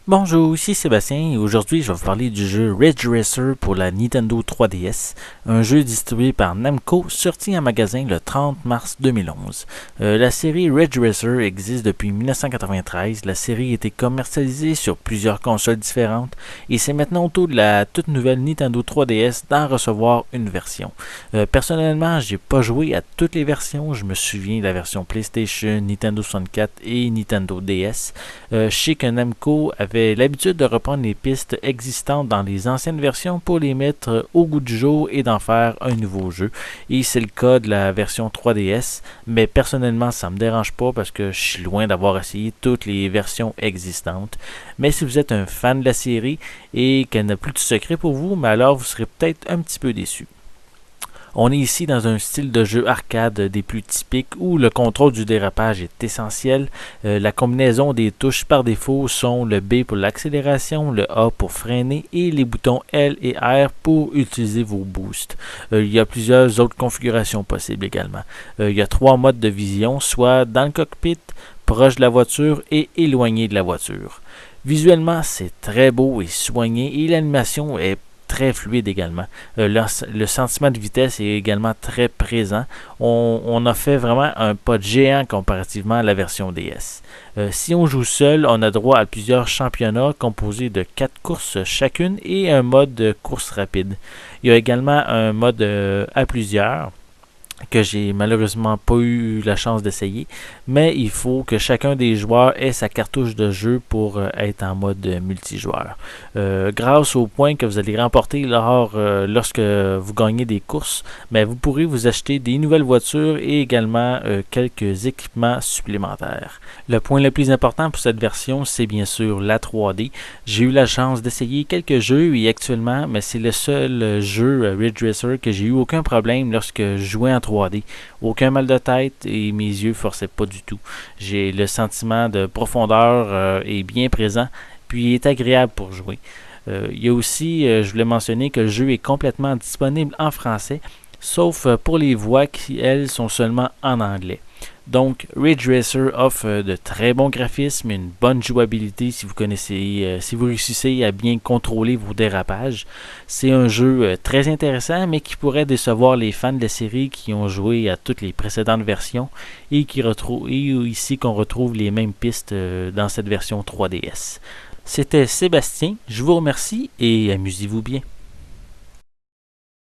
Bonjour, ici Sébastien et aujourd'hui je vais vous parler du jeu Ridge Racer pour la Nintendo 3DS, un jeu distribué par Namco sorti en magasin le 30 mars 2011. La série Ridge Racer existe depuis 1993, la série a été commercialisée sur plusieurs consoles différentes et c'est maintenant au tour de la toute nouvelle Nintendo 3DS d'en recevoir une version. Personnellement, j'ai pas joué à toutes les versions, je me souviens de la version PlayStation, Nintendo 64 et Nintendo DS. Je sais que Namco avait l'habitude de reprendre les pistes existantes dans les anciennes versions pour les mettre au goût du jour et d'en faire un nouveau jeu. Et c'est le cas de la version 3DS, mais personnellement ça me dérange pas parce que je suis loin d'avoir essayé toutes les versions existantes. Mais si vous êtes un fan de la série et qu'elle n'a plus de secret pour vous, mais alors vous serez peut-être un petit peu déçu. On est ici dans un style de jeu arcade des plus typiques où le contrôle du dérapage est essentiel. La combinaison des touches par défaut sont le B pour l'accélération, le A pour freiner et les boutons L et R pour utiliser vos boosts. Il y a plusieurs autres configurations possibles également. Il y a 3 modes de vision, soit dans le cockpit, proche de la voiture et éloigné de la voiture. Visuellement, c'est très beau et soigné et l'animation est très fluide également. Le sentiment de vitesse est également très présent. On a fait vraiment un pas de géant comparativement à la version DS. Si on joue seul, on a droit à plusieurs championnats composés de 4 courses chacune et un mode de course rapide. Il y a également un mode à plusieurs que j'ai malheureusement pas eu la chance d'essayer, mais il faut que chacun des joueurs ait sa cartouche de jeu pour être en mode multijoueur. Grâce aux points que vous allez remporter lorsque vous gagnez des courses, mais vous pourrez vous acheter des nouvelles voitures et également quelques équipements supplémentaires. Le point le plus important pour cette version, c'est bien sûr la 3D. J'ai eu la chance d'essayer quelques jeux et actuellement, mais c'est le seul jeu Ridge Racer que j'ai eu aucun problème lorsque je jouais en 3D. Aucun mal de tête et mes yeux forçaient pas du tout. J'ai le sentiment de profondeur est bien présent, puis il est agréable pour jouer. Il y a aussi, je voulais mentionner que le jeu est complètement disponible en français, sauf pour les voix qui, elles, sont seulement en anglais. Donc, Ridge Racer offre de très bons graphismes et une bonne jouabilité si vous réussissez à bien contrôler vos dérapages. C'est un jeu très intéressant, mais qui pourrait décevoir les fans de la série qui ont joué à toutes les précédentes versions et ici qu'on retrouve les mêmes pistes dans cette version 3DS. C'était Sébastien, je vous remercie et amusez-vous bien.